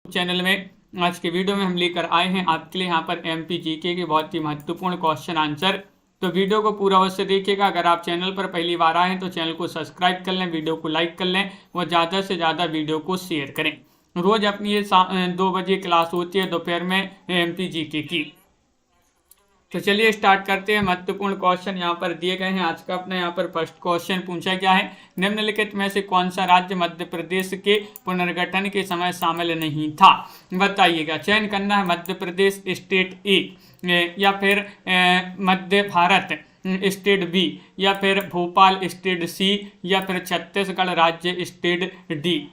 Channel में आज के वीडियो में हम लेकर आए हैं आपके लिए यहाँ पर एमपी जीके के बहुत ही महत्वपूर्ण क्वेश्चन आंसर। तो वीडियो को पूरा अवश्य देखिएगा। अगर आप चैनल पर पहली बार आए हैं तो चैनल को सब्सक्राइब कर लें, वीडियो को लाइक कर लें और ज़्यादा से ज़्यादा वीडियो को शेयर करें। रोज़ अपनी ये 2 बजे क्लास होती है दोपहर में एमपी जीके की। तो चलिए स्टार्ट करते हैं। महत्वपूर्ण क्वेश्चन यहाँ पर दिए गए हैं। आज का अपना यहाँ पर फर्स्ट क्वेश्चन पूछा गया है, निम्नलिखित में से कौन सा राज्य मध्य प्रदेश के पुनर्गठन के समय शामिल नहीं था, बताइएगा। चयन करना है मध्य प्रदेश स्टेट ए, या फिर मध्य भारत स्टेट बी, या फिर भोपाल स्टेट सी, या फिर छत्तीसगढ़ राज्य स्टेट डी।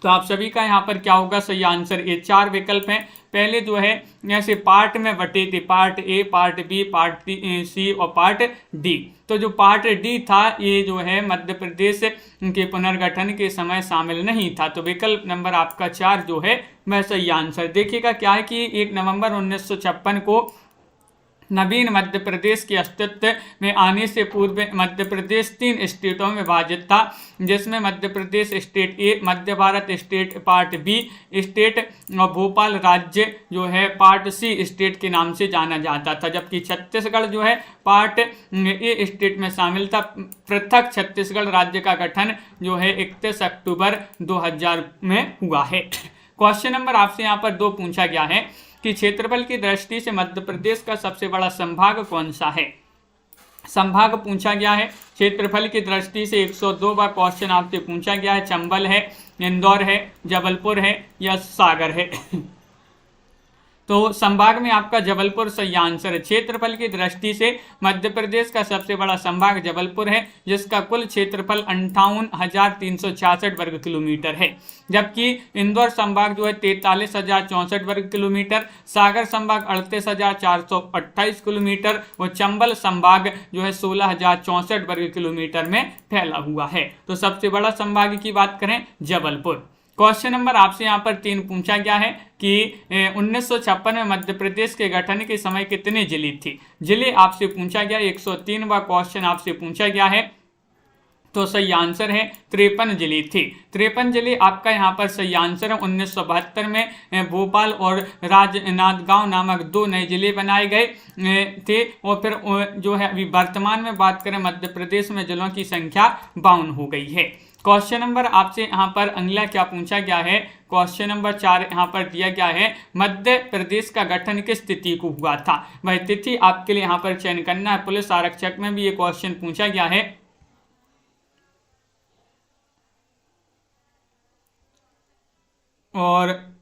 तो आप सभी का यहाँ पर क्या होगा सही आंसर। ये 4 विकल्प हैं। पहले जो है ऐसे पार्ट में बटे थे, part A, part B, part C और पार्ट डी। तो जो पार्ट डी था ये जो है मध्य प्रदेश के पुनर्गठन के समय शामिल नहीं था। तो विकल्प नंबर आपका 4 जो है वह सही आंसर। देखिएगा क्या है कि 1 नवंबर 1956 को नवीन मध्य प्रदेश के अस्तित्व में आने से पूर्व मध्य प्रदेश 3 स्टेटों में विभाजित था, जिसमें Madhya Pradesh state A, Madhya Bharat state part B state और भोपाल राज्य जो है पार्ट सी स्टेट के नाम से जाना जाता था। जबकि छत्तीसगढ़ जो है पार्ट ए स्टेट में शामिल था। पृथक छत्तीसगढ़ राज्य का गठन जो है 31 अक्टूबर 2000 में हुआ है। क्वेश्चन नंबर आपसे यहाँ पर 2 पूछा गया है कि क्षेत्रफल की दृष्टि से मध्य प्रदेश का सबसे बड़ा संभाग कौन सा है। संभाग पूछा गया है क्षेत्रफल की दृष्टि से। 102 बार क्वेश्चन आपसे पूछा गया है। चंबल है, इंदौर है, जबलपुर है या सागर है। तो संभाग में आपका जबलपुर सही आंसर है। क्षेत्रफल की दृष्टि से मध्य प्रदेश का सबसे बड़ा संभाग जबलपुर है, जिसका कुल क्षेत्रफल 58,366 वर्ग किलोमीटर है। जबकि इंदौर संभाग जो है 43,064 वर्ग किलोमीटर, सागर संभाग 38,428 किलोमीटर और चंबल संभाग जो है 16,064 वर्ग किलोमीटर में फैला हुआ है। तो सबसे बड़ा संभाग की बात करें जबलपुर। क्वेश्चन नंबर आपसे यहाँ पर 3 पूछा गया है कि 1956 में मध्य प्रदेश के गठन के समय कितने जिले थे। जिले आपसे पूछा गया। 103वां क्वेश्चन आपसे पूछा गया है। तो सही आंसर है 53 जिले थे। 53 जिले आपका यहाँ पर सही आंसर है। 1972 में भोपाल और राजनांदगांव नामक 2 नए जिले बनाए गए थे। और फिर जो है अभी वर्तमान में बात करें मध्य प्रदेश में जिलों की संख्या 52 हो गई है। क्वेश्चन नंबर आपसे यहाँ पर अगला क्या पूछा गया है। क्वेश्चन नंबर 4 यहाँ पर दिया गया है, मध्य प्रदेश का गठन किस तिथि को हुआ था। वह तिथि आपके लिए यहाँ पर चयन करना है। पुलिस आरक्षक में भी ये क्वेश्चन पूछा गया है। और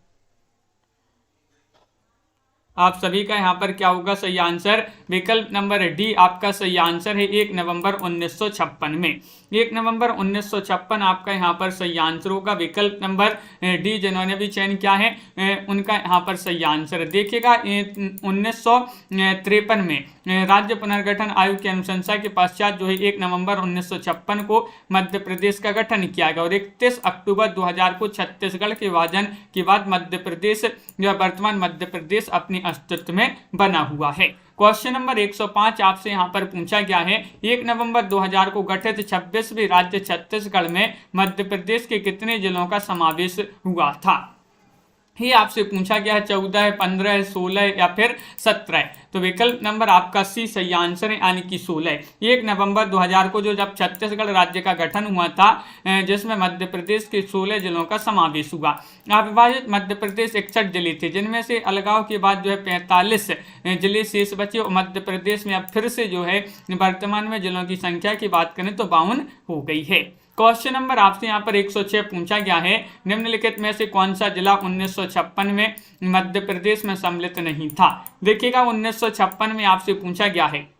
आप सभी का यहाँ पर क्या होगा सही आंसर। विकल्प नंबर डी आपका सही आंसर है। 1 नवंबर 1956 में। 1 नवंबर 1956 आपका यहाँ पर सही आंसर होगा। विकल्प नंबर डी जिन्होंने भी चयन किया है उनका यहाँ पर सही आंसर है। देखिएगा 1953 में राज्य पुनर्गठन आयोग की अनुशंसा के पश्चात जो है 1 नवंबर 1956 को मध्य प्रदेश का गठन किया गया और 31 अक्टूबर 2000 को छत्तीसगढ़ के विभाजन के बाद मध्य प्रदेश जो वर्तमान मध्य प्रदेश अपने अस्तित्व में बना हुआ है। क्वेश्चन नंबर 105 आपसे यहाँ पर पूछा गया है, 1 नवंबर 2000 को गठित 26वें राज्य छत्तीसगढ़ में मध्य प्रदेश के कितने जिलों का समावेश हुआ था। ये आपसे पूछा गया है। 14, 15, 16 या फिर 17। तो विकल्प नंबर आपका सी सही आंसर है, यानी कि 16। 1 नवंबर 2000 को जब छत्तीसगढ़ राज्य का गठन हुआ था जिसमें मध्य प्रदेश के 16 जिलों का समावेश हुआ। अविभाजित मध्य प्रदेश 61 जिले थे, जिनमें से अलगाव के बाद जो है 45 जिले शेष बचे और मध्य प्रदेश में अब फिर से जो है वर्तमान में जिलों की संख्या की बात करें तो 52 हो गई है। क्वेश्चन नंबर आपसे यहाँ पर 106 पूछा गया है, निम्नलिखित में से कौन सा जिला 1956 में मध्य प्रदेश में सम्मिलित नहीं था। देखिएगा 1956 में आपसे पूछा गया है।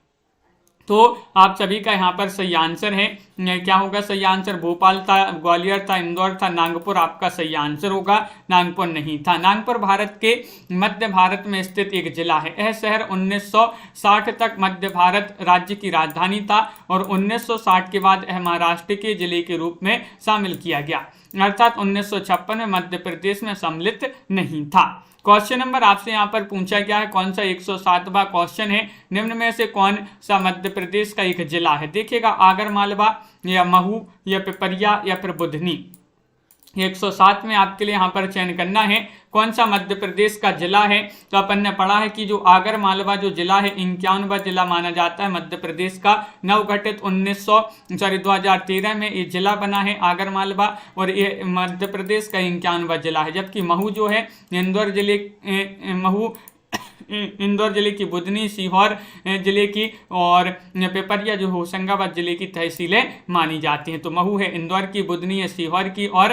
तो आप सभी का यहाँ पर सही आंसर है। क्या होगा सही आंसर। भोपाल था, ग्वालियर था, इंदौर था, नागपुर आपका सही आंसर होगा। नागपुर नहीं था। नागपुर भारत के मध्य भारत में स्थित एक जिला है। यह शहर 1960 तक मध्य भारत राज्य की राजधानी था और 1960 के बाद यह महाराष्ट्र के जिले के रूप में शामिल किया गया, अर्थात 1956 में मध्य प्रदेश में सम्मिलित नहीं था। क्वेश्चन नंबर आपसे यहाँ पर पूछा गया है, कौन सा 107वां क्वेश्चन है, निम्न में से कौन सा मध्य प्रदेश का एक जिला है। देखिएगा आगर मालवा या महू या पिपरिया या फिर बुधनी। 107 में आपके लिए यहाँ पर चयन करना है कौन सा मध्य प्रदेश का जिला है। तो अपन ने पढ़ा है कि जो आगर मालवा जो जिला है 51वां जिला माना जाता है मध्य प्रदेश का। नवगठित 2013 में ये जिला बना है आगर मालवा और ये मध्य प्रदेश का 51वां जिला है। जबकि महू जो है इंदौर जिले की बुधनी, सीहोर जिले की और पिपरिया जो होशंगाबाद जिले की तहसीलें मानी जाती हैं। तो महू है इंदौर की, बुधनी है सीहोर की और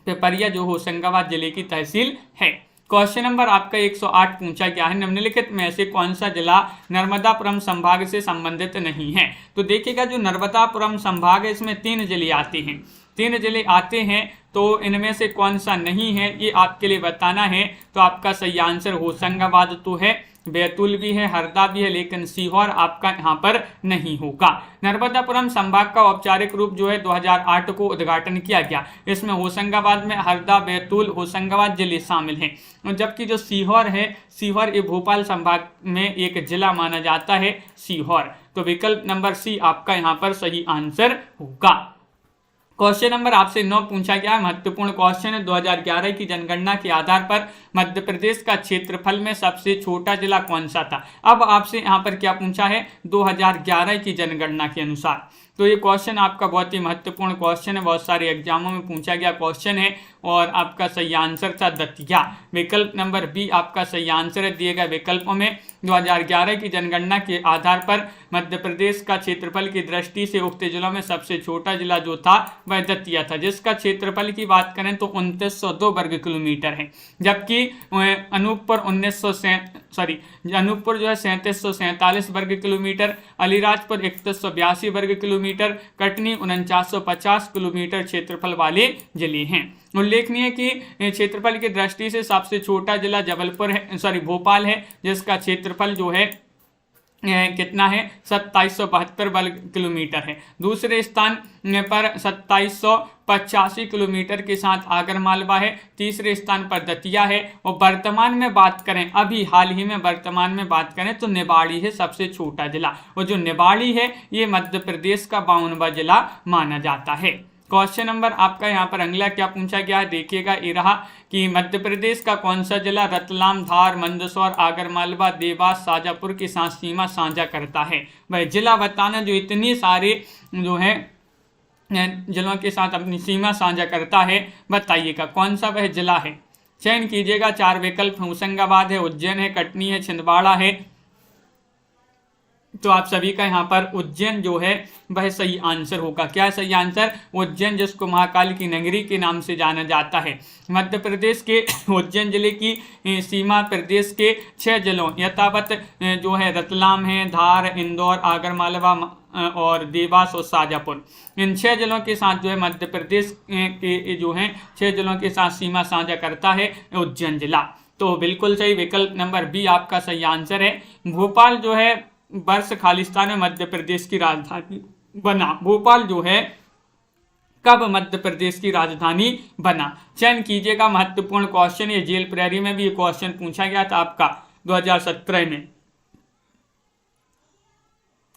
पिपरिया जो होशंगाबाद जिले की तहसील है। क्वेश्चन नंबर आपका 108 पूछा गया है निम्नलिखित में से कौन सा जिला नर्मदापुरम संभाग से संबंधित नहीं है। तो देखिएगा जो नर्मदापुरम संभाग है इसमें 3 जिले आते हैं, 3 जिले आते हैं तो इनमें से कौन सा नहीं है ये आपके लिए बताना है। तो आपका सही आंसर होशंगाबाद तो है, बैतूल भी है, हरदा भी है, लेकिन सीहोर आपका यहाँ पर नहीं होगा। नर्मदापुरम संभाग का औपचारिक रूप जो है 2008 को उद्घाटन किया गया। इसमें होशंगाबाद में हरदा, बैतूल, होशंगाबाद जिले शामिल हैं। जबकि जो सीहोर है, सीहोर ये भोपाल संभाग में एक जिला माना जाता है सीहोर। तो विकल्प नंबर सी आपका यहाँ पर सही आंसर होगा। क्वेश्चन नंबर आपसे 9 पूछा गया है महत्वपूर्ण क्वेश्चन है। 2011 की जनगणना के आधार पर मध्य प्रदेश का क्षेत्रफल में सबसे छोटा जिला कौन सा था। अब आपसे यहाँ पर क्या पूछा है 2011 की जनगणना के अनुसार। तो ये क्वेश्चन आपका बहुत ही महत्वपूर्ण क्वेश्चन है, बहुत सारे एग्जामों में पूछा गया क्वेश्चन है और आपका सही आंसर था दतिया। विकल्प नंबर बी आपका सही आंसर है। दिए गए विकल्पों में 2011 की जनगणना के आधार पर मध्य प्रदेश का क्षेत्रफल की दृष्टि से उक्त जिलों में सबसे छोटा जिला जो था वह दतिया था, जिसका क्षेत्रफल की बात करें तो 2902 वर्ग किलोमीटर है। जबकि अनूपपुर अनूपपुर जो है 3747 वर्ग किलोमीटर, अलीराजपुर 3182 वर्ग किलोमीटर, कटनी 4950 किलोमीटर क्षेत्रफल वाले जिले हैं। उल्लेखनीय कि क्षेत्रफल की दृष्टि से सबसे छोटा जिला भोपाल है, जिसका क्षेत्रफल जो है कितना है 2772 वर्ग किलोमीटर है। दूसरे स्थान पर 2785 किलोमीटर के साथ आगर मालवा है। तीसरे स्थान पर दतिया है और वर्तमान में बात करें, अभी हाल ही में वर्तमान में बात करें तो निवाड़ी है सबसे छोटा जिला, और जो निवाड़ी है ये मध्य प्रदेश का 52वां जिला माना जाता है। क्वेश्चन नंबर आपका यहाँ पर अगला क्या पूछा गया है देखिएगा, ये रहा कि मध्य प्रदेश का कौन सा जिला रतलाम, धार, मंदसौर, आगरमालवा, देवास, शाजापुर के साथ सीमा साझा करता है। वह जिला बताना जो इतनी सारे जो है जिलों के साथ अपनी सीमा साझा करता है, बताइएगा कौन सा वह जिला है। चयन कीजिएगा, 4 विकल्प होशंगाबाद है, उज्जैन है, कटनी है, छिंदवाड़ा है। तो आप सभी का यहाँ पर उज्जैन जो है वह सही आंसर होगा। क्या सही आंसर? उज्जैन, जिसको महाकाल की नगरी के नाम से जाना जाता है। मध्य प्रदेश के उज्जैन जिले की सीमा प्रदेश के 6 जिलों यथावत जो है रतलाम है, धार, इंदौर, आगरमालवा और देवास और शाजापुर, इन 6 जिलों के साथ जो है मध्य प्रदेश के जो हैं 6 जिलों के साथ सीमा साझा करता है उज्जैन जिला। तो बिल्कुल सही, विकल्प नंबर बी आपका सही आंसर है। भोपाल जो है वर्ष खालिस्तान में मध्य प्रदेश की राजधानी बना। भोपाल जो है कब मध्य प्रदेश की राजधानी बना? चयन कीजिएगा, महत्वपूर्ण क्वेश्चन। ये जेल प्रहरी में भी ये क्वेश्चन पूछा गया था आपका 2017 में,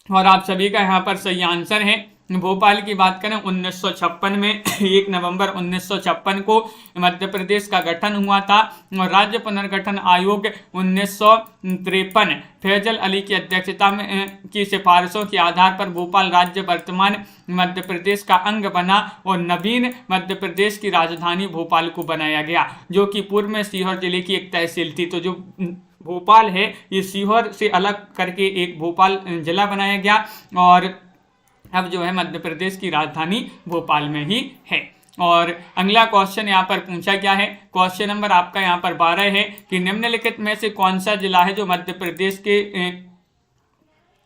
और आप सभी का यहाँ पर सही आंसर है। भोपाल की बात करें 1956 में 1 नवंबर 1956 को मध्य प्रदेश का गठन हुआ था और राज्य पुनर्गठन आयोग 1953 फैजल अली की अध्यक्षता में की सिफारिशों के आधार पर भोपाल राज्य वर्तमान मध्य प्रदेश का अंग बना और नवीन मध्य प्रदेश की राजधानी भोपाल को बनाया गया, जो कि पूर्व में सीहोर जिले की एक तहसील थी। तो जो भोपाल है ये सीहोर से अलग करके एक भोपाल जिला बनाया गया और अब जो है मध्य प्रदेश की राजधानी भोपाल में ही है। और अगला क्वेश्चन यहाँ पर पूछा गया है, क्वेश्चन नंबर आपका यहाँ पर 12 है कि निम्नलिखित में से कौन सा जिला है जो मध्य प्रदेश के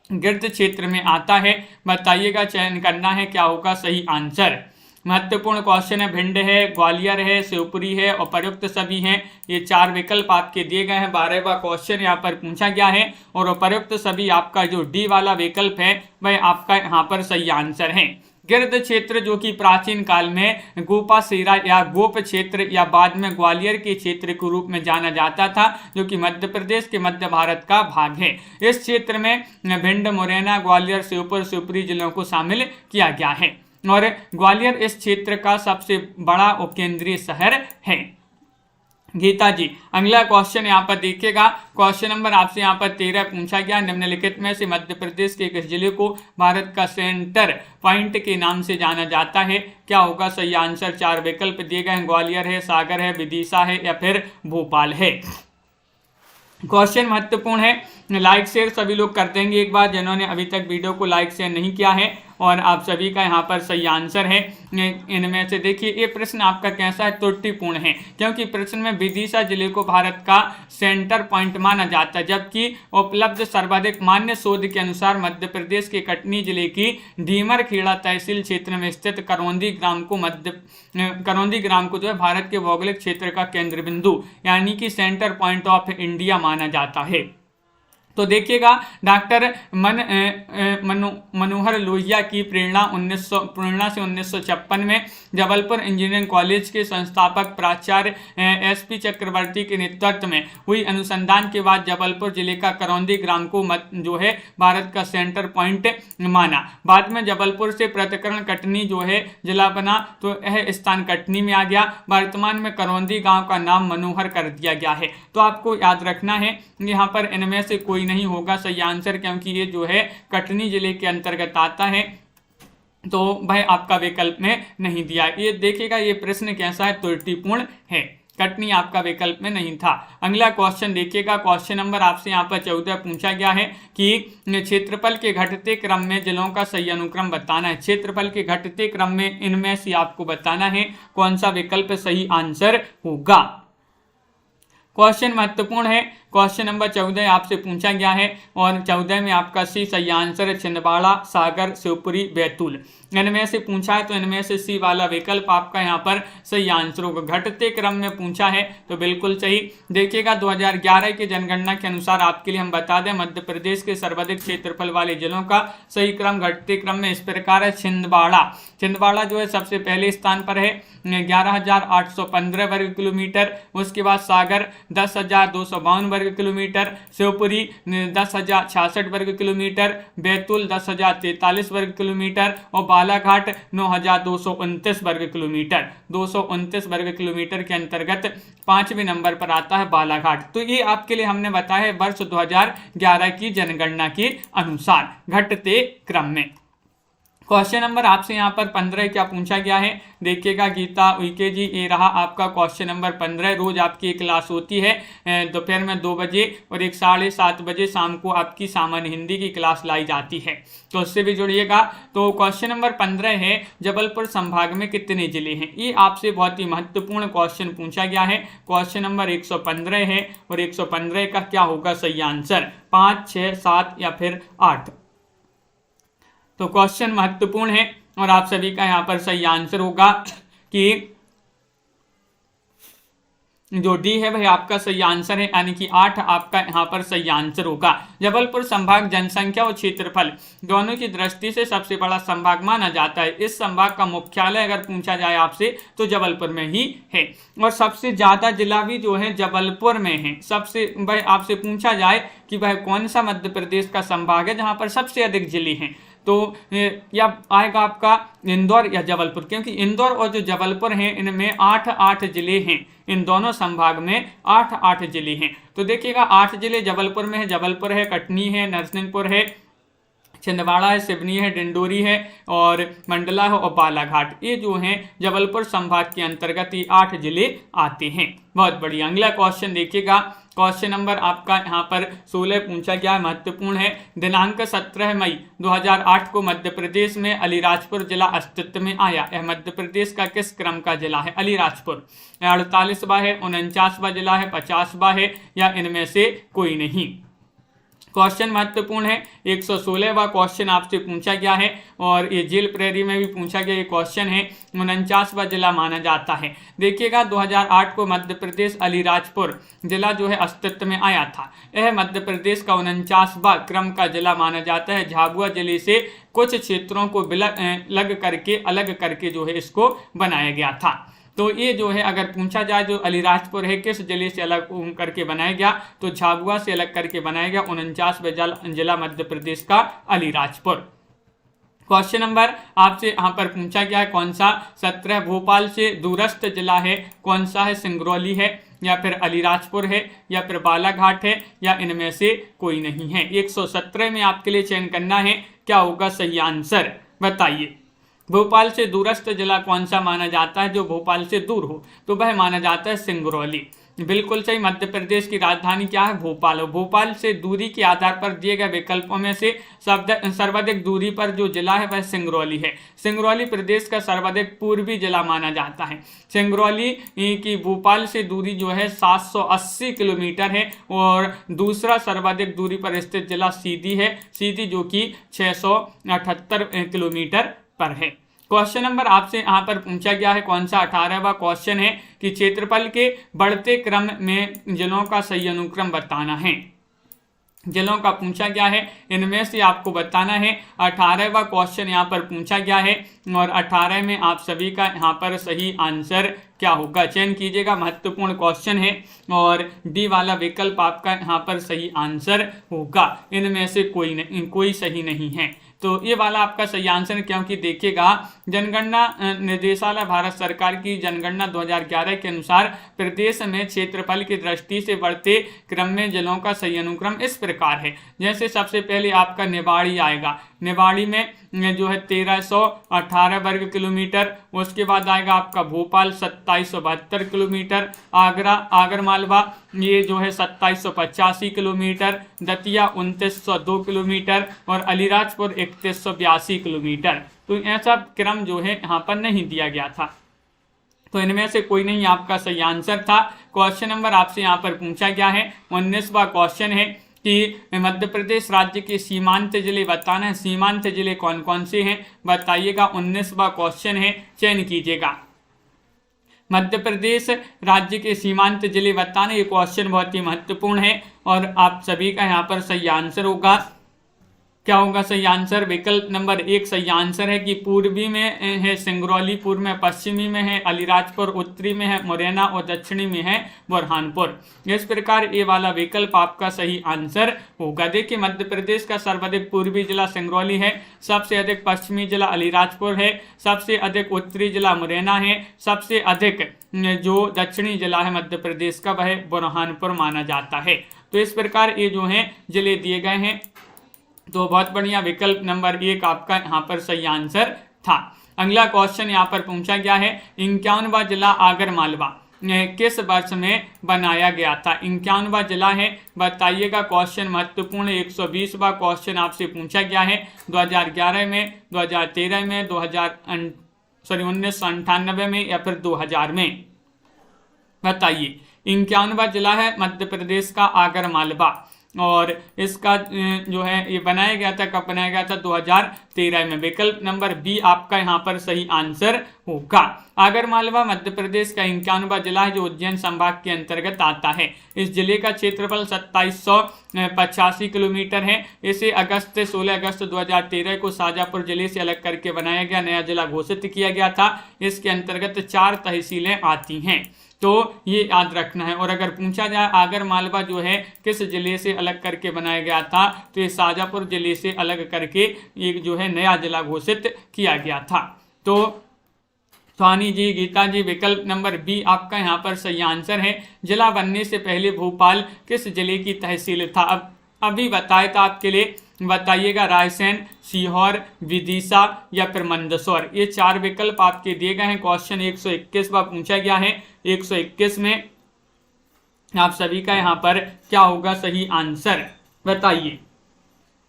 गिर्द क्षेत्र में आता है, बताइएगा। चयन करना है, क्या होगा सही आंसर। महत्वपूर्ण क्वेश्चन है। भिंड है, ग्वालियर है, शिवपुरी है और प्रयुक्त सभी हैं। ये 4 विकल्प आपके दिए गए हैं। 12वां क्वेश्चन यहाँ पर पूछा गया है और प्रयुक्त सभी आपका जो डी वाला विकल्प है वह आपका यहाँ पर सही आंसर है। गिर्द क्षेत्र जो कि प्राचीन काल में गोपासेरा या गोप क्षेत्र या बाद में ग्वालियर के क्षेत्र के रूप में जाना जाता था, जो कि मध्य प्रदेश के मध्य भारत का भाग है। इस क्षेत्र में भिंड, मुरैना, ग्वालियर, शिवपुर, शिवपुरी जिलों को शामिल किया गया है। और ग्वालियर इस क्षेत्र का सबसे बड़ा उपकेंद्रीय शहर है। गीता जी, अगला क्वेश्चन यहाँ पर देखिएगा, क्वेश्चन नंबर आपसे यहाँ पर 13 पूछा गया, निम्नलिखित में से मध्य प्रदेश के किस जिले को भारत का सेंटर पॉइंट के नाम से जाना जाता है? क्या होगा सही आंसर? 4 विकल्प दिए गए हैं, ग्वालियर है, सागर है, विदिशा है या फिर भोपाल है। क्वेश्चन महत्वपूर्ण है, लाइक शेयर सभी लोग कर देंगे एक बार जिन्होंने अभी तक वीडियो को लाइक शेयर नहीं किया है, और आप सभी का यहाँ पर सही आंसर है। इनमें से देखिए ये प्रश्न आपका कैसा है? त्रुटिपूर्ण है, क्योंकि प्रश्न में विदिशा जिले को भारत का सेंटर पॉइंट माना जाता है, जबकि उपलब्ध सर्वाधिक मान्य शोध के अनुसार मध्य प्रदेश के कटनी जिले की डीमरखेड़ा तहसील क्षेत्र में स्थित करौंदी ग्राम को जो है भारत के भौगोलिक क्षेत्र का केंद्र बिंदु यानी कि सेंटर पॉइंट ऑफ इंडिया माना जाता है। तो देखिएगा, डॉक्टर मनोहर लोहिया की प्रेरणा से 1956 में जबलपुर इंजीनियरिंग कॉलेज के संस्थापक प्राचार्य एसपी चक्रवर्ती के नेतृत्व में हुई अनुसंधान के बाद जबलपुर जिले का करौंदी ग्राम को जो है भारत का सेंटर पॉइंट माना। बाद में जबलपुर से पृथक्करण कटनी जो है जिला बना, तो यह स्थान कटनी में आ गया। वर्तमान में करौंदी गाँव का नाम मनोहर कर दिया गया है। तो आपको याद रखना है, यहाँ पर इनमें से कोई नहीं होगा सही आंसर, क्योंकि ये जो है कटनी जिले के अंतर्गत आता है, तो भाई आपका विकल्प में नहीं दिया। ये देखिएगा ये प्रश्न कैसा है? त्रुटिपूर्ण है, कटनी आपका विकल्प में नहीं था। अगला क्वेश्चन देखिएगा, क्वेश्चन नंबर आपसे यहाँ पर 14 पूछा गया है कि क्षेत्रफल के घटते क्रम में जिलों का सही अनुक्रम बताना है। क्षेत्रफल के घटते क्रम में इनमें से आपको बताना है कौन सा विकल्प सही आंसर होगा। क्वेश्चन महत्वपूर्ण है, क्वेश्चन नंबर 14 आपसे पूछा गया है, और 14 में आपका सही आंसर है छिंदवाड़ा, सागर, शिवपुरी, बैतूल। इनमें से पूछा है तो इनमें से सी वाला विकल्प आपका यहाँ पर सही आंसर होगा। घटते क्रम में पूछा है तो बिल्कुल सही। देखिएगा 2011 की जनगणना के अनुसार आपके लिए हम बता दें, मध्य प्रदेश के सर्वाधिक क्षेत्रफल वाले जिलों का सही क्रम घटते क्रम में इस प्रकार है। छिंदवाड़ा जो है सबसे पहले स्थान पर है 11,815 वर्ग किलोमीटर। उसके बाद सागर 10,252 वर्ग किलोमीटर, शिवपुरी 10,066 वर्ग किलोमीटर, बैतूल 10,043 वर्ग किलोमीटर और बालाघाट 9,229 वर्ग किलोमीटर। 229 वर्ग किलोमीटर के अंतर्गत 5वें नंबर पर आता है बालाघाट। तो ये आपके लिए हमने बताया है वर्ष 2011 की जनगणना के अनुसार घटते क्रम में। क्वेश्चन नंबर आपसे यहाँ पर 15 क्या पूछा गया है? देखिएगा गीता उइके जी, ये रहा आपका क्वेश्चन नंबर 15। रोज आपकी एक क्लास होती है दोपहर में 2 बजे और एक 7:30 बजे शाम को आपकी सामान्य हिंदी की क्लास लाई जाती है, तो उससे भी जुड़िएगा। तो क्वेश्चन नंबर 15 है, जबलपुर संभाग में कितने जिले हैं? ये आपसे बहुत ही महत्वपूर्ण क्वेश्चन पूछा गया है। क्वेश्चन नंबर 115 है, और 115 का क्या होगा सही आंसर? 5, 6, 7 या फिर 8। तो क्वेश्चन महत्वपूर्ण है और आप सभी का यहाँ पर सही आंसर होगा कि जो डी है वह आपका सही आंसर है, यानी कि 8 आपका यहाँ पर सही आंसर होगा। जबलपुर संभाग जनसंख्या और क्षेत्रफल दोनों की दृष्टि से सबसे बड़ा संभाग माना जाता है। इस संभाग का मुख्यालय अगर पूछा जाए आपसे तो जबलपुर में ही है, और सबसे ज्यादा जिला भी जो है जबलपुर में है। सबसे भाई आपसे पूछा जाए कि वह कौन सा मध्य प्रदेश का संभाग है जहाँ पर सबसे अधिक जिले हैं, तो या आएगा आपका इंदौर या जबलपुर, क्योंकि इंदौर और जो जबलपुर हैं इनमें 8 जिले हैं। इन दोनों संभाग में 8 जिले हैं। तो देखिएगा 8 जिले जबलपुर में है, जबलपुर है, कटनी है, नरसिंहपुर है, छिंदवाड़ा है, सिवनी है, डिंडोरी है और मंडला है और बालाघाट। ये जो हैं जबलपुर संभाग के अंतर्गत ये 8 जिले आते हैं। बहुत बढ़िया। अगला क्वेश्चन देखिएगा, क्वेश्चन नंबर आपका यहाँ पर 16 पूछा गया, महत्वपूर्ण है। दिनांक 17 मई 2008 को मध्य प्रदेश में अलीराजपुर जिला अस्तित्व में आया। यह मध्य प्रदेश का किस क्रम का जिला है? अलीराजपुर 48वां है, 49वां जिला है, 50वां है या इनमें से कोई नहीं। क्वेश्चन महत्वपूर्ण है। 116वां क्वेश्चन आपसे पूछा गया है और ये जेल प्रेरी में भी पूछा गया ये क्वेश्चन है। 49वां जिला माना जाता है। देखिएगा 2008 को मध्य प्रदेश अलीराजपुर जिला जो है अस्तित्व में आया था। यह मध्य प्रदेश का 49वां क्रम का जिला माना जाता है। झाबुआ जिले से कुछ क्षेत्रों को अलग करके जो है इसको बनाया गया था। तो ये जो है अगर पूछा जाए जो अलीराजपुर है किस जिले से अलग करके बनाया गया, तो झाबुआ से अलग करके बनाया गया। 49वां जिला मध्य प्रदेश का अलीराजपुर। क्वेश्चन नंबर आपसे यहाँ पर पूछा गया है कौन सा 17 भोपाल से दूरस्थ जिला है, कौन सा है, सिंगरौली है या फिर अलीराजपुर है या फिर बालाघाट है या इनमें से कोई नहीं है। 117 में आपके लिए चयन करना है, क्या होगा सही आंसर बताइए। भोपाल से दूरस्थ जिला कौन सा माना जाता है, जो भोपाल से दूर हो, तो वह माना जाता है सिंगरौली। बिल्कुल सही। मध्य प्रदेश की राजधानी क्या है, भोपाल। और भोपाल से दूरी के आधार पर दिए गए विकल्पों में से सर्वाधिक दूरी पर जो जिला है वह सिंगरौली है। सिंगरौली प्रदेश का सर्वाधिक पूर्वी जिला माना जाता है। सिंगरौली की भोपाल से दूरी जो है 780 किलोमीटर है और दूसरा सर्वाधिक दूरी पर स्थित जिला सीधी है, सीधी जो कि 678 किलोमीटर पर है। क्वेश्चन नंबर आपसे यहाँ पर पूछा गया है कौन सा 18वां क्वेश्चन है कि क्षेत्रफल के बढ़ते क्रम में जिलों का सही अनुक्रम बताना है। जिलों का पूछा गया है, इनमें से आपको बताना है। 18वां क्वेश्चन यहाँ पर पूछा गया है और 18 में आप सभी का यहाँ पर सही आंसर क्या होगा चयन कीजिएगा। महत्वपूर्ण क्वेश्चन है और डी वाला विकल्प आपका यहाँ पर सही आंसर होगा। इनमें से कोई सही नहीं है, तो ये वाला आपका सही आंसर, क्योंकि देखिएगा जनगणना निर्देशालय भारत सरकार की जनगणना 2011 के अनुसार प्रदेश में क्षेत्रफल की दृष्टि से बढ़ते क्रम में जिलों का सही अनुक्रम इस प्रकार है। जैसे सबसे पहले आपका निवाड़ी आएगा, निवाड़ी में जो है 1318 वर्ग किलोमीटर। उसके बाद आएगा आपका भोपाल 2772 किलोमीटर, आगर मालवा ये जो है 2785 किलोमीटर, दतिया 2902 किलोमीटर और अलीराजपुर 3182 किलोमीटर। तो ऐसा क्रम जो है यहाँ पर नहीं दिया गया था, तो इनमें से कोई नहीं आपका सही आंसर था। क्वेश्चन नंबर आपसे यहाँ पर पूछा गया है 19वां क्वेश्चन है कि मध्य प्रदेश राज्य के सीमांत जिले बताना है। सीमांत जिले कौन कौन से हैं बताइएगा। 19वां क्वेश्चन है, चयन कीजिएगा। मध्य प्रदेश राज्य के सीमांत जिले बताना, ये क्वेश्चन बहुत ही महत्वपूर्ण है और आप सभी का यहाँ पर सही आंसर होगा। क्या होगा सही आंसर, विकल्प नंबर 1 सही आंसर है कि पूर्वी में है सिंगरौली, पूर्व में पश्चिमी में है अलीराजपुर, उत्तरी में है मुरैना और दक्षिणी में है बुरहानपुर। इस प्रकार ये वाला विकल्प आपका सही आंसर होगा। देखिए मध्य प्रदेश का सर्वाधिक पूर्वी जिला सिंगरौली है, सबसे अधिक पश्चिमी जिला अलीराजपुर है, सबसे अधिक उत्तरी जिला मुरैना है, सबसे अधिक जो दक्षिणी जिला है मध्य प्रदेश का वह बुरहानपुर माना जाता है। तो इस प्रकार ये जो है जिले दिए गए हैं, तो बहुत बढ़िया, विकल्प नंबर 1 आपका यहाँ पर सही आंसर था। अगला क्वेश्चन यहाँ पर पूछा गया है 51वां जिला आगर मालवा किस वर्ष में बनाया गया था। 51वां जिला है बताइएगा। क्वेश्चन महत्वपूर्ण 120वां क्वेश्चन आपसे पूछा गया है 2011 में, 2013 में, 1998 में या फिर 2000 में बताइए। 51वां जिला है मध्य प्रदेश का आगर मालवा और इसका जो है ये बनाया गया था, कब बनाया गया था 2013 में। विकल्प नंबर बी आपका यहाँ पर सही आंसर होगा। आगर मालवा मध्य प्रदेश का 51वां जिला है जो उज्जैन संभाग के अंतर्गत आता है। इस जिले का क्षेत्रफल 2785 किलोमीटर है। इसे 16 अगस्त 2013 को शाजापुर जिले से अलग करके बनाया गया, नया जिला घोषित किया गया था। इसके अंतर्गत 4 तहसीलें आती हैं, तो ये याद रखना है। और अगर पूछा जाए आगर मालवा जो है किस जिले से अलग करके बनाया गया था, तो ये शाजापुर जिले से अलग करके एक जो है नया जिला घोषित किया गया था। तो स्वानी जी, गीता जी, विकल्प नंबर बी आपका यहाँ पर सही आंसर है। जिला बनने से पहले भोपाल किस जिले की तहसील था। अब अभी बताया था आपके लिए, बताइएगा रायसेन, सीहोर, विदिशा या फिर मंदसौर। ये 4 विकल्प आपके दिए गए हैं। क्वेश्चन 121वां पूछा गया है। 121 में आप सभी का यहाँ पर क्या होगा सही आंसर बताइए।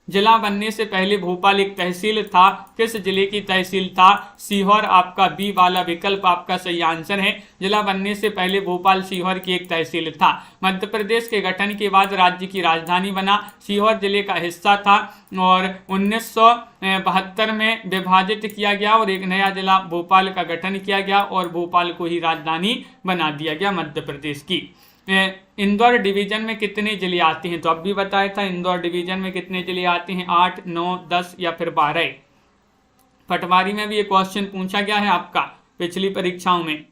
जिला बनने से पहले भोपाल एक तहसील था, किस जिले की तहसील था। सीहोर आपका बी वाला विकल्प आपका सही आंसर है। जिला बनने से पहले भोपाल सीहोर की एक तहसील था। मध्य प्रदेश के गठन के बाद राज्य की राजधानी बना, सीहोर जिले का हिस्सा था और 1972 में विभाजित किया गया और एक नया जिला भोपाल का गठन किया गया और भोपाल को ही राजधानी बना दिया गया मध्य प्रदेश की। इंदौर डिवीजन में कितने जिले आते हैं, तो अब भी बताया था इंदौर डिवीजन में कितने जिले आते हैं, 8, 9, 10 या फिर 12। पटवारी में भी ये क्वेश्चन पूछा गया है आपका पिछली परीक्षाओं में।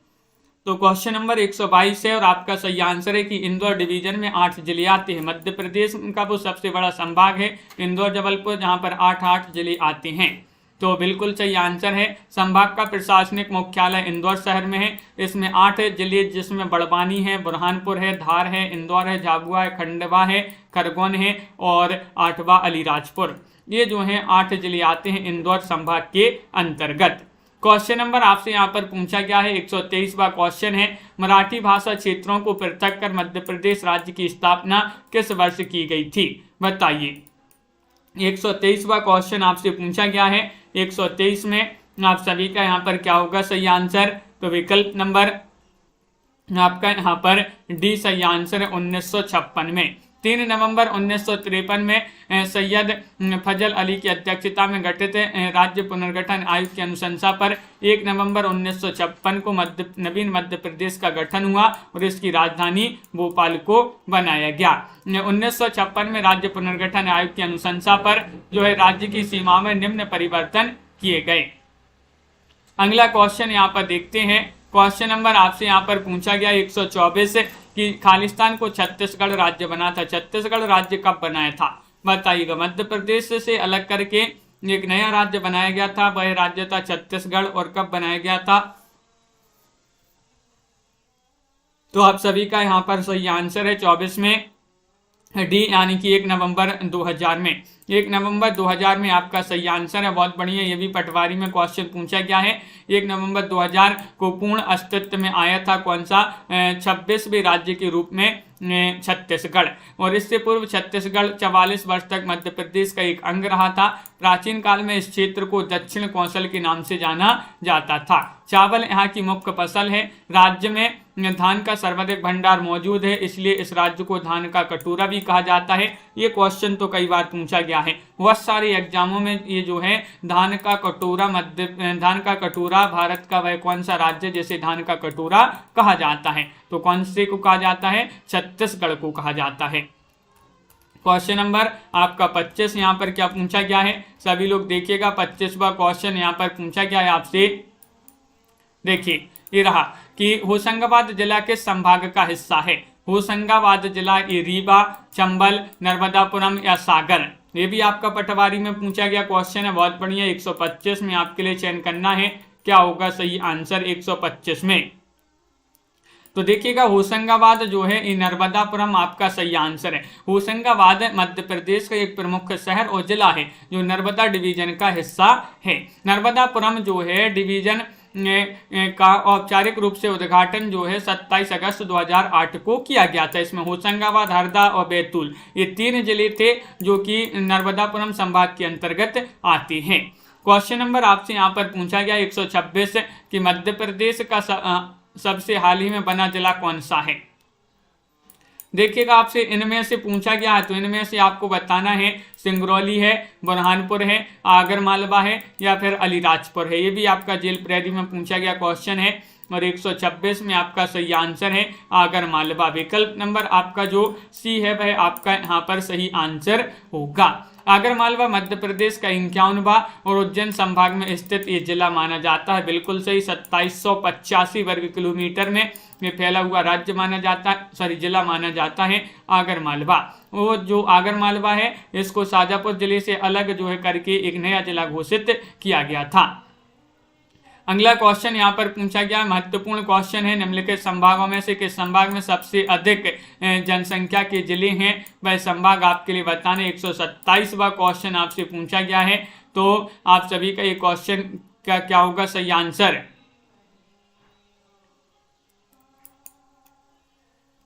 तो क्वेश्चन नंबर 122 है और आपका सही आंसर है कि इंदौर डिवीजन में 8 जिले आते हैं। मध्य प्रदेश का वो सबसे बड़ा संभाग है इंदौर जबलपुर, जहाँ पर 8 जिले आते हैं। तो बिल्कुल सही आंसर है। संभाग का प्रशासनिक मुख्यालय इंदौर शहर में है। इसमें 8 जिले जिसमें बड़वानी है, बुरहानपुर है, धार है, इंदौर है, झाबुआ है, खंडवा है, खरगोन है और 8वां अलीराजपुर। ये जो है 8 जिले आते हैं इंदौर संभाग के अंतर्गत। क्वेश्चन नंबर आपसे यहाँ पर पूछा गया है 123वां क्वेश्चन है, मराठी भाषा क्षेत्रों को पृथक कर मध्य प्रदेश राज्य की स्थापना किस वर्ष की गई थी, बताइए। 123वां क्वेश्चन आपसे पूछा गया है। 123 में आप सभी का यहाँ पर क्या होगा सही आंसर, तो विकल्प नंबर आपका यहाँ पर डी सही आंसर है 1956 में। 3 नवंबर 1953 में सैयद फजल अली की अध्यक्षता में गठित राज्य पुनर्गठन आयोग की अनुशंसा पर 1 नवंबर 1956 को नवीन मध्य प्रदेश का गठन हुआ और इसकी राजधानी भोपाल को बनाया गया। 1956 में राज्य पुनर्गठन आयोग की अनुशंसा पर जो है राज्य की सीमा में निम्न परिवर्तन किए गए। अगला क्वेश्चन यहाँ पर देखते हैं। क्वेश्चन नंबर आपसे यहाँ पर पूछा गया 124 कि खालिस्तान को छत्तीसगढ़ राज्य बना था। छत्तीसगढ़ राज्य कब बनाया था, बताइएगा। मध्य प्रदेश से अलग करके एक नया राज्य बनाया गया था, वह राज्य था छत्तीसगढ़। और कब बनाया गया था, तो आप सभी का यहाँ पर सही आंसर है 24 में डी यानी कि 1 नवंबर 2000 में। 1 नवंबर 2000 में आपका सही आंसर है। बहुत बढ़िया, ये भी पटवारी में क्वेश्चन पूछा गया है। 1 नवंबर 2000 को पूर्ण अस्तित्व में आया था कौन सा, 26वें राज्य के रूप में छत्तीसगढ़। और इससे पूर्व छत्तीसगढ़ 44 वर्ष तक मध्य प्रदेश का एक अंग रहा था। प्राचीन काल में इस क्षेत्र को दक्षिण कौशल के नाम से जाना जाता था। चावल यहाँ की मुख्य फसल है। राज्य में धान का सर्वाधिक भंडार मौजूद है, इसलिए इस राज्य को धान का कटोरा भी कहा जाता है। ये क्वेश्चन तो कई बार पूछा गया है, बहुत सारे एग्जामों में ये जो है धान का कटोरा भारत का वह कौन सा राज्य जिसे धान का कटोरा कहा जाता है, तो कौन से को कहा जाता है, छत्तीसगढ़ को कहा जाता है। क्वेश्चन नंबर आपका 25 यहाँ पर क्या पूछा गया है, सभी लोग देखिएगा। 25वां क्वेश्चन यहाँ पर पूछा गया है आपसे, देखिए ये रहा कि होशंगाबाद जिला के संभाग का हिस्सा है। होशंगाबाद जिला ये रीवा, चंबल, नर्मदापुरम या सागर, ये भी आपका पटवारी में पूछा गया क्वेश्चन है। बहुत बढ़िया, 125 में आपके लिए चयन करना है, क्या होगा सही आंसर 125 में। तो देखिएगा होशंगाबाद जो है ये नर्मदापुरम आपका सही आंसर है। होशंगाबाद मध्य प्रदेश का एक प्रमुख शहर और जिला है जो नर्मदा डिवीजन का हिस्सा है। नर्मदापुरम जो है डिवीजन का औपचारिक रूप से उद्घाटन जो है 27 अगस्त 2008 को किया गया था। इसमें होशंगाबाद, हरदा और बैतूल ये 3 जिले थे जो कि नर्मदापुरम संभाग के अंतर्गत आते हैं। क्वेश्चन नंबर आपसे यहाँ पर पूछा गया 126 कि मध्य प्रदेश का सबसे हाल ही में बना जिला कौन सा है। देखिएगा आपसे इनमें से पूछा गया है, तो इनमें से आपको बताना है सिंगरौली है, बुरहानपुर है, आगरमालवा है या फिर अलीराजपुर है। ये भी आपका जेल प्रेरी में पूछा गया क्वेश्चन है। और 126 में आपका सही आंसर है आगरमालवा। विकल्प नंबर आपका जो सी है वह आपका यहाँ पर सही आंसर होगा। आगरमालवा मध्य प्रदेश का 51वां और उज्जैन संभाग में स्थित ये जिला माना जाता है। बिल्कुल सही, 2785 वर्ग किलोमीटर में ये फैला हुआ राज्य माना जाता है, सॉरी जिला माना जाता है आगरमालवा। वो जो आगरमालवा है इसको शाजापुर जिले से अलग जो है करके एक नया जिला घोषित किया गया था। अगला क्वेश्चन यहाँ पर पूछा गया, महत्वपूर्ण क्वेश्चन है, निम्नलिखित संभागों में से किस संभाग में सबसे अधिक जनसंख्या के जिले हैं वह संभाग आपके लिए बताने। 127वां क्वेश्चन आपसे पूछा गया है, तो आप सभी का ये क्वेश्चन का क्या होगा सही आंसर।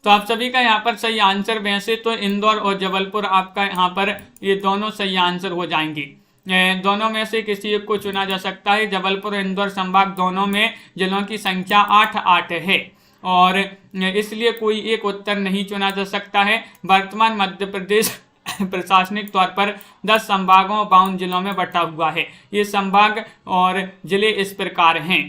तो आप सभी का यहाँ पर सही आंसर, वैसे तो इंदौर और जबलपुर आपका यहाँ पर ये दोनों सही आंसर हो जाएंगे। दोनों में से किसी एक को चुना जा सकता है। जबलपुर और इंदौर संभाग दोनों में जिलों की संख्या 8 है और इसलिए कोई एक उत्तर नहीं चुना जा सकता है। वर्तमान मध्य प्रदेश प्रशासनिक तौर पर 10 संभागों और 52 जिलों में बटा हुआ है। ये संभाग और जिले इस प्रकार हैं।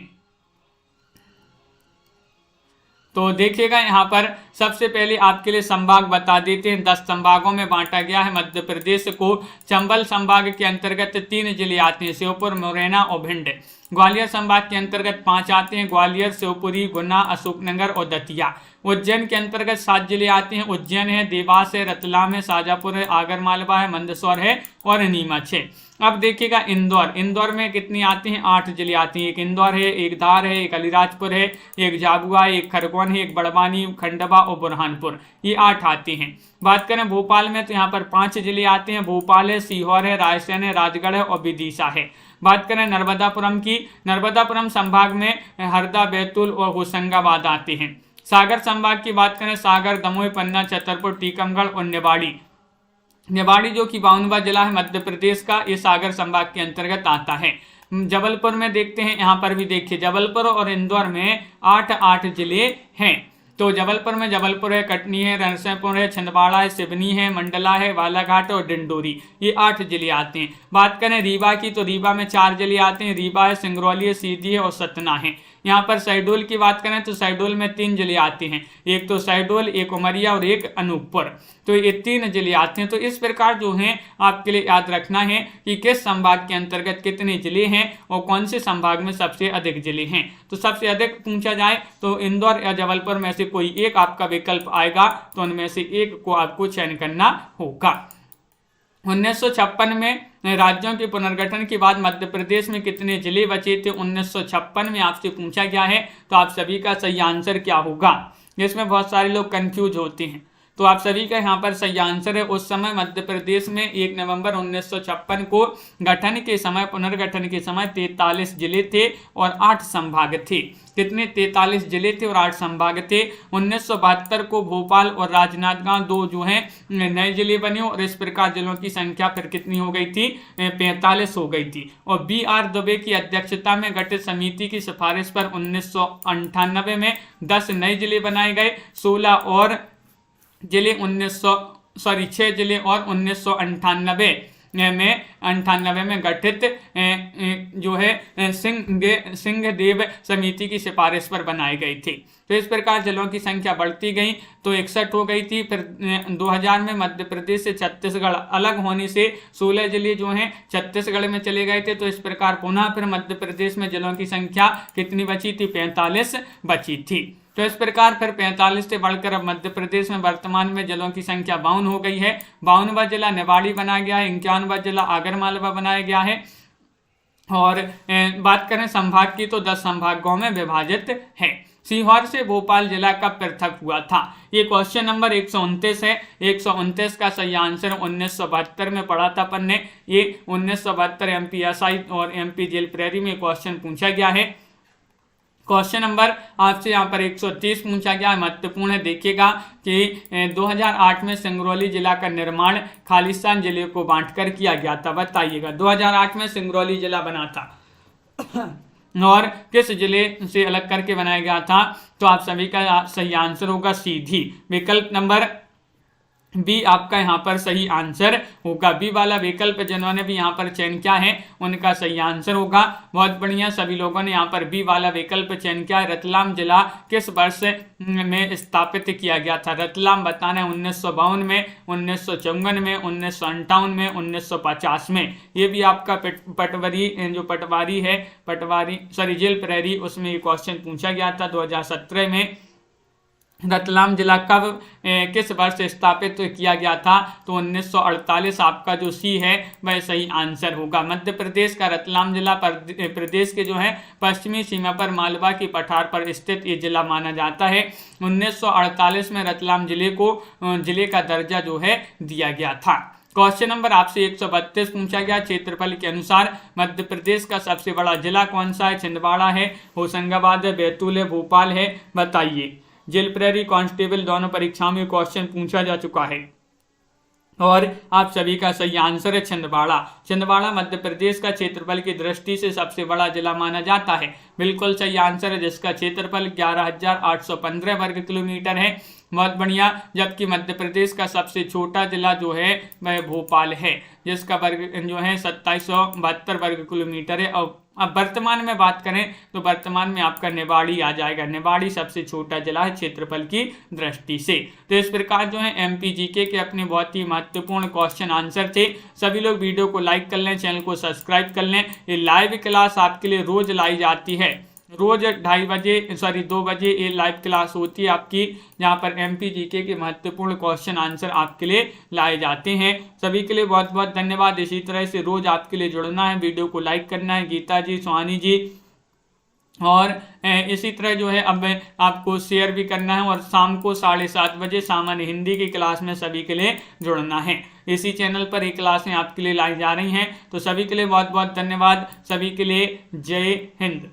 तो देखिएगा यहाँ पर सबसे पहले आपके लिए संभाग बता देते हैं। 10 संभागों में बांटा गया है मध्य प्रदेश को। चंबल संभाग के अंतर्गत 3 जिले आते हैं, श्योपुर, मुरैना और भिंड। ग्वालियर संभाग के अंतर्गत 5 आते हैं, ग्वालियर, शिवपुरी, गुना, अशोकनगर और दतिया। उज्जैन के अंतर्गत 7 जिले आते हैं, उज्जैन है, देवास है, रतलाम है, शाजापुर है, आगरमालवा है, मंदसौर है और नीमच है। अब देखिएगा इंदौर, इंदौर में कितनी आती हैं, 8 जिले आती हैं। एक इंदौर है, एक धार है, एक अलीराजपुर है, एक झाबुआ है, एक खरगोन है, एक बड़वानी, खंडवा और बुरहानपुर, ये 8 आती हैं। बात करें भोपाल में तो यहाँ पर 5 जिले आते हैं, भोपाल है, सीहोर है, रायसेन है, राजगढ़ है और विदिशा है। बात करें नर्मदापुरम की, नर्मदापुरम संभाग में हरदा, बैतूल और होशंगाबाद आते हैं। सागर संभाग की बात करें, सागर, दमोह, पन्ना, छतरपुर, टीकमगढ़ और निवाड़ी। निवाड़ी जो कि 52वां जिला है मध्य प्रदेश का, ये सागर संभाग के अंतर्गत आता है। जबलपुर में देखते हैं, यहाँ पर भी देखिए जबलपुर और इंदौर में 8 जिले हैं। तो जबलपुर में जबलपुर है, कटनी है, नरसिंहपुर है, छिंदवाड़ा है, सिवनी है, मंडला है, बालाघाट और डिंडोरी, ये 8 जिले आते हैं। बात करें रीवा की तो रीवा में 4 जिले आते हैं, रीवा है, सिंगरौली है, सीधी है और सतना है। यहाँ पर शहडोल की बात करें तो शहडोल में 3 जिले आते हैं, एक तो शहडोल, एक उमरिया और एक अनूपपुर, तो ये 3 जिले आते हैं। तो इस प्रकार जो हैं आपके लिए याद रखना है कि किस संभाग के अंतर्गत कितने जिले हैं और कौन से संभाग में सबसे अधिक जिले हैं। तो सबसे अधिक पूछा जाए तो इंदौर या जबलपुर में से कोई एक आपका विकल्प आएगा, तो उनमें से एक को आपको चयन करना होगा। 1956 में राज्यों के पुनर्गठन के बाद मध्य प्रदेश में कितने जिले बचे थे, 1956 में आपसे पूछा गया है। तो आप सभी का सही आंसर क्या होगा, जिसमें बहुत सारे लोग कंफ्यूज होते हैं। तो आप सभी का यहाँ पर सही आंसर है, उस समय मध्य प्रदेश में 1 नवंबर 1956 को गठन के समय, पुनर्गठन के समय 43 जिले थे और 8 संभाग थे। कितने, 43 जिले थे और 8 संभाग थे। 1972 को भोपाल और राजनांदगांव 2 जो हैं नए जिले बने और इस प्रकार जिलों की संख्या फिर कितनी हो गई थी, 45 हो गई थी। और BR दुबे की अध्यक्षता में गठित समिति की सिफारिश पर 1998 में 10 नए जिले बनाए गए, 16 और जिले 6 जिले और 1998 में गठित जो है सिंहदेव समिति की सिफारिश पर बनाए गए थे। तो इस प्रकार जिलों की संख्या बढ़ती गई, तो 61 हो गई थी। फिर 2000 में मध्य प्रदेश से छत्तीसगढ़ अलग होने से 16 जिले जो हैं छत्तीसगढ़ में चले गए थे। तो इस प्रकार पुनः फिर मध्य प्रदेश में जिलों की संख्या कितनी बची थी, 45 बची थी। तो इस प्रकार फिर 45 से बढ़कर अब मध्य प्रदेश में वर्तमान में जिलों की संख्या 52 हो गई है। 52वां जिला निवाड़ी बनाया गया है, 51वां जिला आगरमालवा बनाया गया है। और बात करें संभाग की तो 10 संभागों में विभाजित है। सीहोर से भोपाल जिला कब पृथक हुआ था, ये क्वेश्चन नंबर 129 है। 129 का सही आंसर 1972 में पढ़ा था अपन ने। ये 1972 MPSI और MP जेल प्रेरी में क्वेश्चन पूछा गया है। क्वेश्चन नंबर आपसे यहाँ पर 130 पूछा गया है, महत्वपूर्ण है। देखिएगा कि 2008 में सिंगरौली जिला का निर्माण खालिस्तान जिले को बांटकर किया गया था। बताइएगा 2008 में सिंगरौली जिला बना था और किस जिले से अलग करके बनाया गया था। तो आप सभी का सही आंसर होगा सीधी विकल्प नंबर बी आपका यहाँ पर सही आंसर होगा। बी वाला विकल्प जिन्होंने भी यहाँ पर चयन किया है उनका सही आंसर होगा। बहुत बढ़िया, सभी लोगों ने यहाँ पर बी वाला विकल्प चयन किया है। रतलाम जिला किस वर्ष में स्थापित किया गया था, रतलाम बताना है 1952 में, 1954 में, 1958 में, 1950 में। ये भी आपका जेल प्रहरी उसमें ये क्वेश्चन पूछा गया था 2017 में। रतलाम जिला कब किस वर्ष स्थापित किया गया था, तो 1948 आपका जो सी है वह सही आंसर होगा। मध्य प्रदेश का रतलाम जिला प्रदेश के जो है पश्चिमी सीमा पर मालवा की पठार पर स्थित ये जिला माना जाता है। 1948 में रतलाम जिले को जिले का दर्जा जो है दिया गया था। क्वेश्चन नंबर आपसे 132 पूछा गया, क्षेत्रफल के अनुसार मध्य प्रदेश का सबसे बड़ा जिला कौन सा है, छिंदवाड़ा है, होशंगाबाद है, बैतूल है, भोपाल है, बताइए। जेल प्रहरी कांस्टेबल दोनों परीक्षाओं में क्वेश्चन पूछा जा चुका है और आप सभी का सही आंसर है छिंदवाड़ा। छिंदवाड़ा मध्य प्रदेश का क्षेत्रफल की दृष्टि से सबसे बड़ा जिला माना जाता है। बिल्कुल सही आंसर है, जिसका क्षेत्रफल 11,815 वर्ग किलोमीटर है। बहुत बढ़िया। जबकि मध्य प्रदेश का सबसे छोटा जिला जो है वह भोपाल है, जिसका वर्ग जो है 2772 वर्ग किलोमीटर है और अब वर्तमान में बात करें तो वर्तमान में आपका निवाड़ी आ जाएगा। निवाड़ी सबसे छोटा जिला है क्षेत्रफल की दृष्टि से। तो इस प्रकार जो है एमपी जीके के अपने बहुत ही महत्वपूर्ण क्वेश्चन आंसर थे। सभी लोग वीडियो को लाइक कर लें, चैनल को सब्सक्राइब कर लें। ये लाइव क्लास आपके लिए रोज लाई जाती है, रोज 2 बजे ये लाइव क्लास होती है आपकी, जहां पर एमपी जीके के महत्वपूर्ण क्वेश्चन आंसर आपके लिए लाए जाते हैं। सभी के लिए बहुत बहुत धन्यवाद। इसी तरह से रोज आपके लिए जुड़ना है, वीडियो को लाइक करना है, गीता जी, सुहानी जी, और इसी तरह जो है अब आपको शेयर भी करना है। और शाम को 7:30 बजे सामान्य हिंदी की क्लास में सभी के लिए जुड़ना है। इसी चैनल पर ये क्लासें आपके लिए लाई जा रही हैं। तो सभी के लिए बहुत बहुत धन्यवाद। सभी के लिए जय हिंद।